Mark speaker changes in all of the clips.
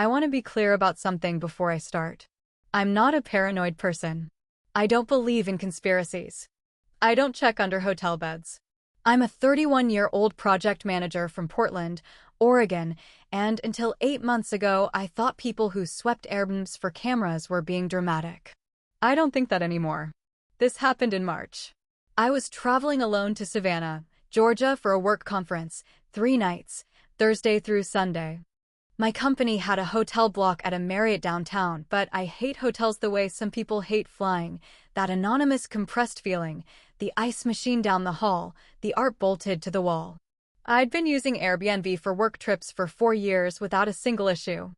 Speaker 1: I want to be clear about something before I start. I'm not a paranoid person. I don't believe in conspiracies. I don't check under hotel beds. I'm a 31-year-old project manager from Portland, Oregon, and until 8 months ago, I thought people who swept Airbnbs for cameras were being dramatic. I don't think that anymore. This happened in March. I was traveling alone to Savannah, Georgia for a work conference, 3 nights, Thursday through Sunday. My company had a hotel block at a Marriott downtown, but I hate hotels the way some people hate flying. That anonymous compressed feeling, the ice machine down the hall, the art bolted to the wall. I'd been using Airbnb for work trips for 4 years without a single issue.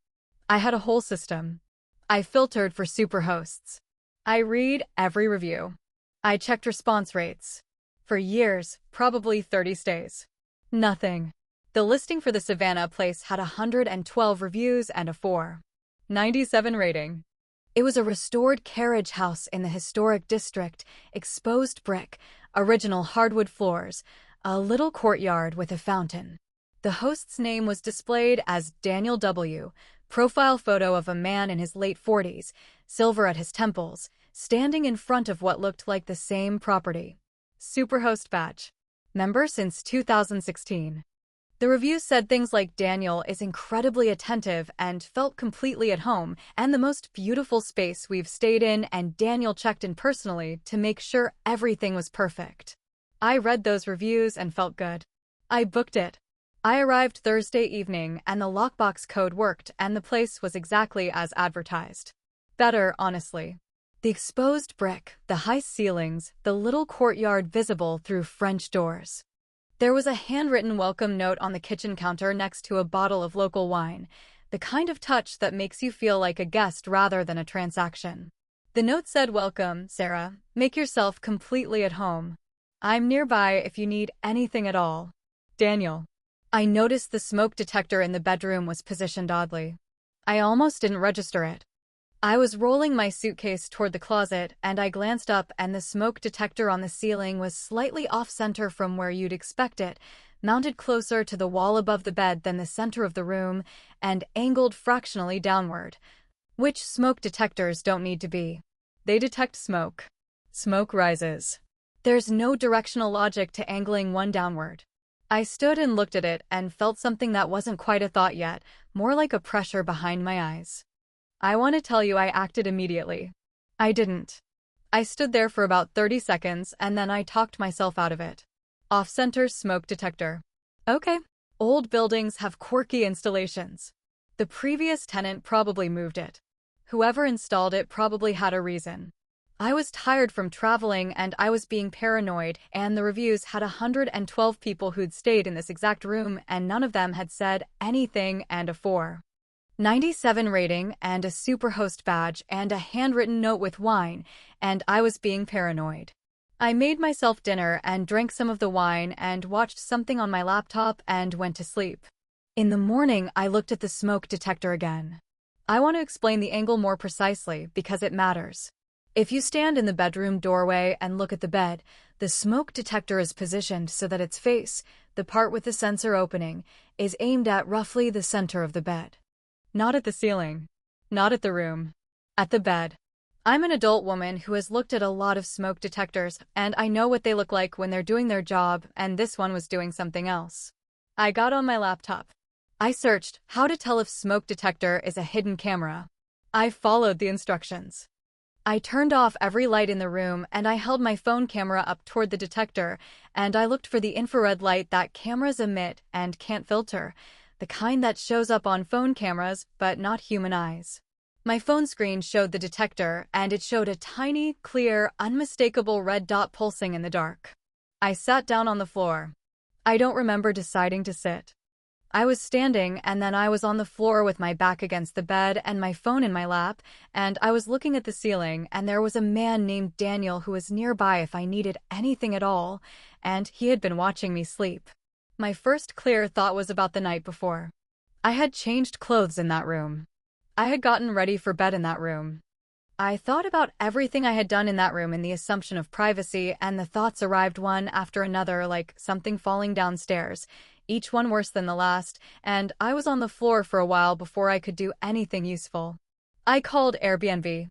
Speaker 1: I had a whole system. I filtered for Superhosts. I read every review. I checked response rates. For years, probably 30 stays. Nothing. The listing for the Savannah place had 112 reviews and a 4.97 rating. It was a restored carriage house in the historic district, exposed brick, original hardwood floors, a little courtyard with a fountain. The host's name was displayed as Daniel W., profile photo of a man in his late 40s, silver at his temples, standing in front of what looked like the same property. Superhost badge. Member since 2016. The reviews said things like Daniel is incredibly attentive and felt completely at home, and the most beautiful space we've stayed in, and Daniel checked in personally to make sure everything was perfect. I read those reviews and felt good. I booked it. I arrived Thursday evening and the lockbox code worked and the place was exactly as advertised. Better, honestly. The exposed brick, the high ceilings, the little courtyard visible through French doors. There was a handwritten welcome note on the kitchen counter next to a bottle of local wine, the kind of touch that makes you feel like a guest rather than a transaction. The note said, "Welcome, Sarah. Make yourself completely at home. I'm nearby if you need anything at all. Daniel." I noticed the smoke detector in the bedroom was positioned oddly. I almost didn't register it. I was rolling my suitcase toward the closet, and I glanced up and the smoke detector on the ceiling was slightly off-center from where you'd expect it, mounted closer to the wall above the bed than the center of the room, and angled fractionally downward. Which smoke detectors don't need to be. They detect smoke. Smoke rises. There's no directional logic to angling one downward. I stood and looked at it and felt something that wasn't quite a thought yet, more like a pressure behind my eyes. I want to tell you I acted immediately. I didn't. I stood there for about 30 seconds and then I talked myself out of it. Off-center smoke detector. Okay. Old buildings have quirky installations. The previous tenant probably moved it. Whoever installed it probably had a reason. I was tired from traveling and I was being paranoid, and the reviews had 112 people who'd stayed in this exact room and none of them had said anything, and a 4.97 rating and a Superhost badge and a handwritten note with wine, and I was being paranoid. I made myself dinner and drank some of the wine and watched something on my laptop and went to sleep. In the morning, I looked at the smoke detector again. I want to explain the angle more precisely because it matters. If you stand in the bedroom doorway and look at the bed, the smoke detector is positioned so that its face, the part with the sensor opening, is aimed at roughly the center of the bed. Not at the ceiling. Not at the room. At the bed. I'm an adult woman who has looked at a lot of smoke detectors, and I know what they look like when they're doing their job, and this one was doing something else. I got on my laptop. I searched how to tell if smoke detector is a hidden camera. I followed the instructions. I turned off every light in the room and I held my phone camera up toward the detector, and I looked for the infrared light that cameras emit and can't filter, the kind that shows up on phone cameras but not human eyes. My phone screen showed the detector, and it showed a tiny, clear, unmistakable red dot pulsing in the dark. I sat down on the floor. I don't remember deciding to sit. I was standing, and then I was on the floor with my back against the bed and my phone in my lap, and I was looking at the ceiling, and there was a man named Daniel who was nearby if I needed anything at all, and he had been watching me sleep. My first clear thought was about the night before. I had changed clothes in that room. I had gotten ready for bed in that room. I thought about everything I had done in that room in the assumption of privacy, and the thoughts arrived one after another like something falling downstairs. each one worse than the last, and I was on the floor for a while before I could do anything useful. I called Airbnb.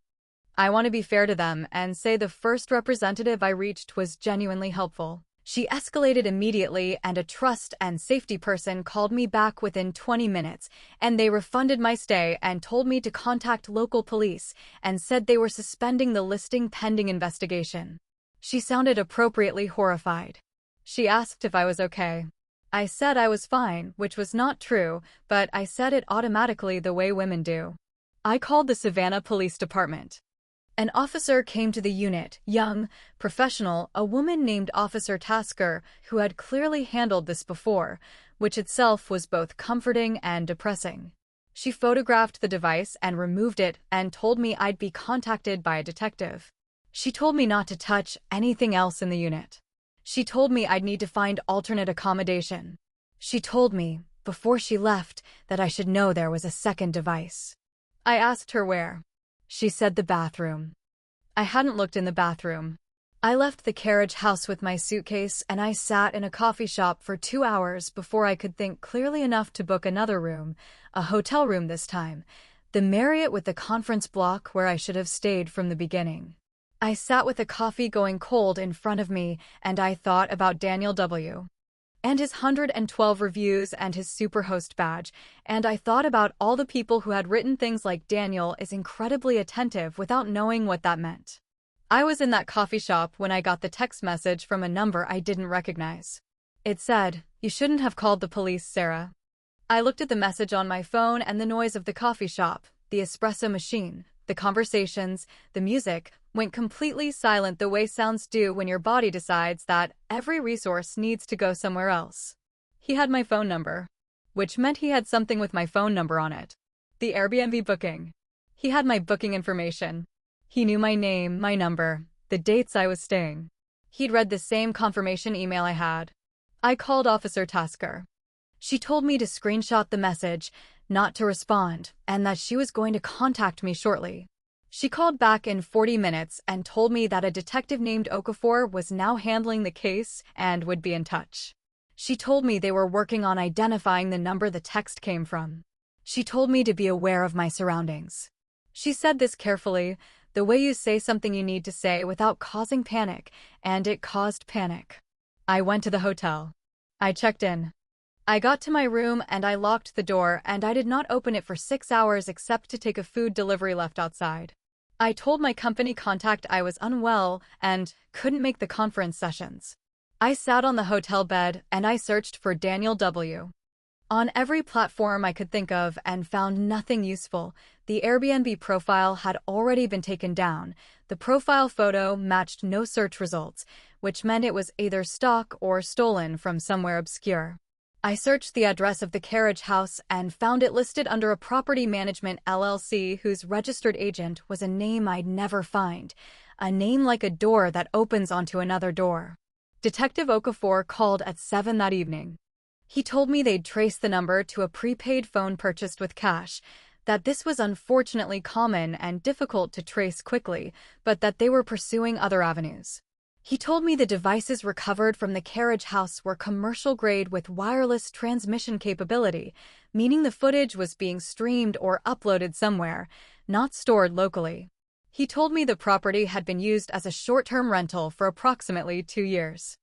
Speaker 1: I want to be fair to them and say the first representative I reached was genuinely helpful. She escalated immediately, and a trust and safety person called me back within 20 minutes, and they refunded my stay and told me to contact local police and said they were suspending the listing pending investigation. She sounded appropriately horrified. She asked if I was okay. I said I was fine, which was not true, but I said it automatically the way women do. I called the Savannah Police Department. An officer came to the unit, young, professional, a woman named Officer Tasker, who had clearly handled this before, which itself was both comforting and depressing. She photographed the device and removed it and told me I'd be contacted by a detective. She told me not to touch anything else in the unit. She told me I'd need to find alternate accommodation. She told me, before she left, that I should know there was a second device. I asked her where. She said the bathroom. I hadn't looked in the bathroom. I left the carriage house with my suitcase and I sat in a coffee shop for 2 hours before I could think clearly enough to book another room, a hotel room this time, the Marriott with the conference block where I should have stayed from the beginning. I sat with a coffee going cold in front of me and I thought about Daniel W. and his 112 reviews and his Superhost badge, and I thought about all the people who had written things like Daniel is incredibly attentive without knowing what that meant. I was in that coffee shop when I got the text message from a number I didn't recognize. It said, "You shouldn't have called the police, Sarah." I looked at the message on my phone and the noise of the coffee shop, the espresso machine, the conversations, the music, went completely silent the way sounds do when your body decides that every resource needs to go somewhere else. He had my phone number, which meant he had something with my phone number on it. The Airbnb booking. He had my booking information. He knew my name, my number, the dates I was staying. He'd read the same confirmation email I had. I called Officer Tasker. She told me to screenshot the message, not to respond, and that she was going to contact me shortly. She called back in 40 minutes and told me that a detective named Okafor was now handling the case and would be in touch. She told me they were working on identifying the number the text came from. She told me to be aware of my surroundings. She said this carefully, the way you say something you need to say without causing panic, and it caused panic. I went to the hotel. I checked in. I got to my room and I locked the door, and I did not open it for 6 hours except to take a food delivery left outside. I told my company contact I was unwell and couldn't make the conference sessions. I sat on the hotel bed and I searched for Daniel W. on every platform I could think of and found nothing useful. The Airbnb profile had already been taken down. The profile photo matched no search results, which meant it was either stock or stolen from somewhere obscure. I searched the address of the carriage house and found it listed under a property management LLC whose registered agent was a name I'd never find, a name like a door that opens onto another door. Detective Okafor called at 7 that evening. He told me they'd traced the number to a prepaid phone purchased with cash, that this was unfortunately common and difficult to trace quickly, but that they were pursuing other avenues. He told me the devices recovered from the carriage house were commercial grade with wireless transmission capability, meaning the footage was being streamed or uploaded somewhere, not stored locally. He told me the property had been used as a short-term rental for approximately 2 years.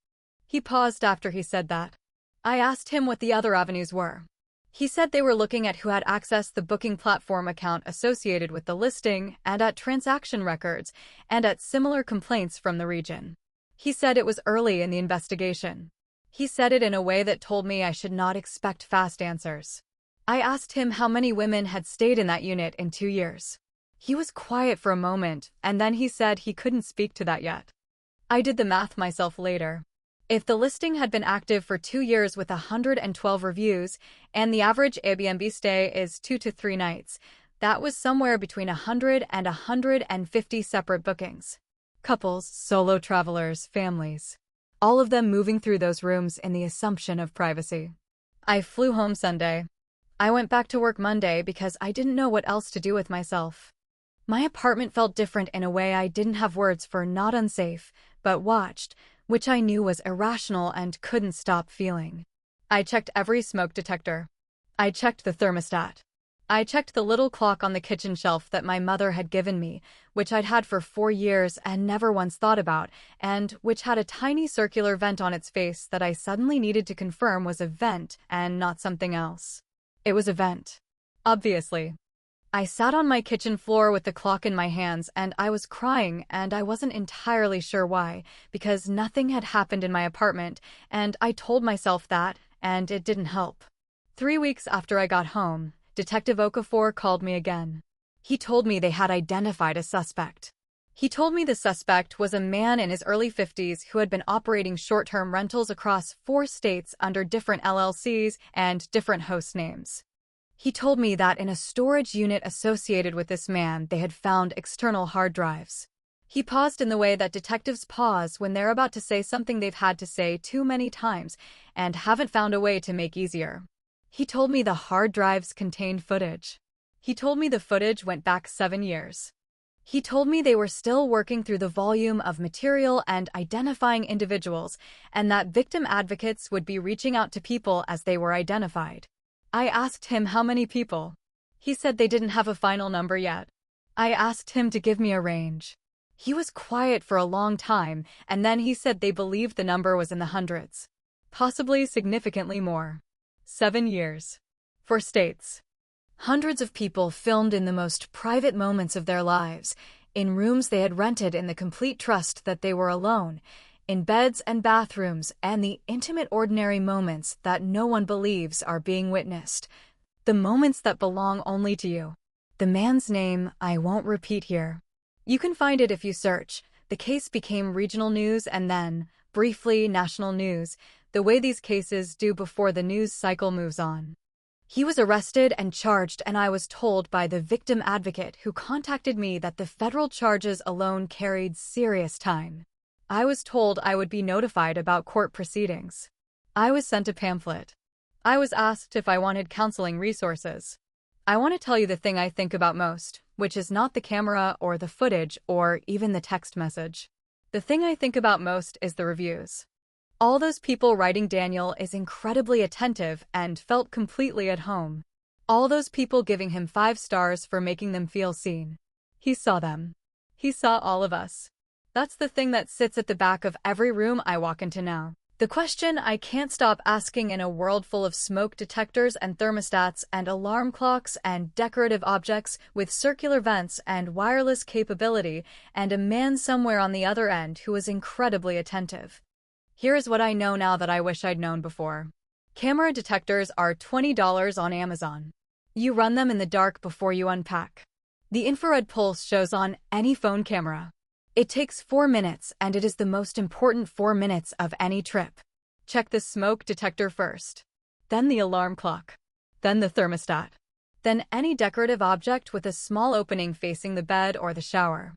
Speaker 1: He paused after he said that. I asked him what the other avenues were. He said they were looking at who had accessed the booking platform account associated with the listing and at transaction records and at similar complaints from the region. He said it was early in the investigation. He said it in a way that told me I should not expect fast answers. I asked him how many women had stayed in that unit in 2 years. He was quiet for a moment, and then he said he couldn't speak to that yet. I did the math myself later. If the listing had been active for 2 years with 112 reviews, and the average Airbnb stay is 2 to 3 nights, that was somewhere between 100 and 150 separate bookings. Couples, solo travelers, families. All of them moving through those rooms in the assumption of privacy. I flew home Sunday. I went back to work Monday because I didn't know what else to do with myself. My apartment felt different in a way I didn't have words for, not unsafe, but watched, which I knew was irrational and couldn't stop feeling. I checked every smoke detector. I checked the thermostat. I checked the little clock on the kitchen shelf that my mother had given me, which I'd had for 4 years and never once thought about, and which had a tiny circular vent on its face that I suddenly needed to confirm was a vent and not something else. It was a vent. Obviously. I sat on my kitchen floor with the clock in my hands and I was crying, and I wasn't entirely sure why, because nothing had happened in my apartment, and I told myself that, and it didn't help. 3 weeks after I got home, Detective Okafor called me again. He told me they had identified a suspect. He told me the suspect was a man in his early 50s who had been operating short-term rentals across 4 states under different LLCs and different host names. He told me that in a storage unit associated with this man, they had found external hard drives. He paused in the way that detectives pause when they're about to say something they've had to say too many times and haven't found a way to make easier. He told me the hard drives contained footage. He told me the footage went back 7 years. He told me they were still working through the volume of material and identifying individuals, and that victim advocates would be reaching out to people as they were identified. I asked him how many people. He said they didn't have a final number yet. I asked him to give me a range. He was quiet for a long time, and then he said they believed the number was in the hundreds. Possibly significantly more. 7 years. 4 states. Hundreds of people filmed in the most private moments of their lives, in rooms they had rented in the complete trust that they were alone, in beds and bathrooms, and the intimate ordinary moments that no one believes are being witnessed. The moments that belong only to you. The man's name I won't repeat here. You can find it if you search. The case became regional news and then, briefly, national news, the way these cases do before the news cycle moves on. He was arrested and charged, and I was told by the victim advocate who contacted me that the federal charges alone carried serious time. I was told I would be notified about court proceedings. I was sent a pamphlet. I was asked if I wanted counseling resources. I want to tell you the thing I think about most, which is not the camera or the footage or even the text message. The thing I think about most is the reviews. All those people writing Daniel is incredibly attentive and felt completely at home. All those people giving him 5 stars for making them feel seen. He saw them. He saw all of us. That's the thing that sits at the back of every room I walk into now. The question I can't stop asking in a world full of smoke detectors and thermostats and alarm clocks and decorative objects with circular vents and wireless capability and a man somewhere on the other end who was incredibly attentive. Here is what I know now that I wish I'd known before. Camera detectors are $20 on Amazon. You run them in the dark before you unpack. The infrared pulse shows on any phone camera. It takes 4 minutes, and it is the most important 4 minutes of any trip. Check the smoke detector first. Then the alarm clock. Then the thermostat. Then any decorative object with a small opening facing the bed or the shower.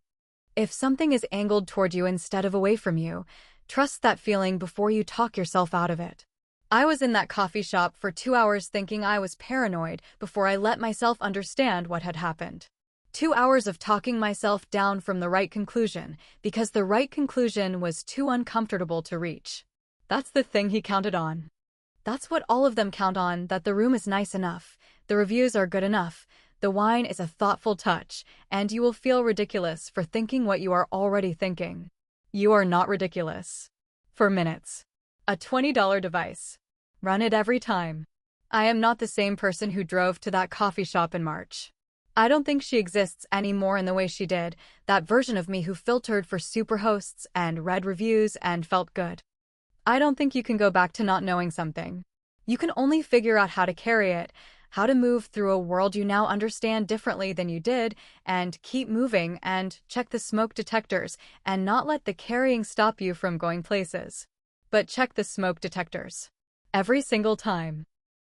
Speaker 1: If something is angled toward you instead of away from you, trust that feeling before you talk yourself out of it. I was in that coffee shop for 2 hours thinking I was paranoid before I let myself understand what had happened. 2 hours of talking myself down from the right conclusion, because the right conclusion was too uncomfortable to reach. That's the thing he counted on. That's what all of them count on, that the room is nice enough, the reviews are good enough, the wine is a thoughtful touch, and you will feel ridiculous for thinking what you are already thinking. You are not ridiculous. For minutes. A $20 device. Run it every time. I am not the same person who drove to that coffee shop in March. I don't think she exists anymore in the way she did, that version of me who filtered for Superhosts and read reviews and felt good. I don't think you can go back to not knowing something. You can only figure out how to carry it, how to move through a world you now understand differently than you did, and keep moving and check the smoke detectors and not let the carrying stop you from going places. But check the smoke detectors. Every single time.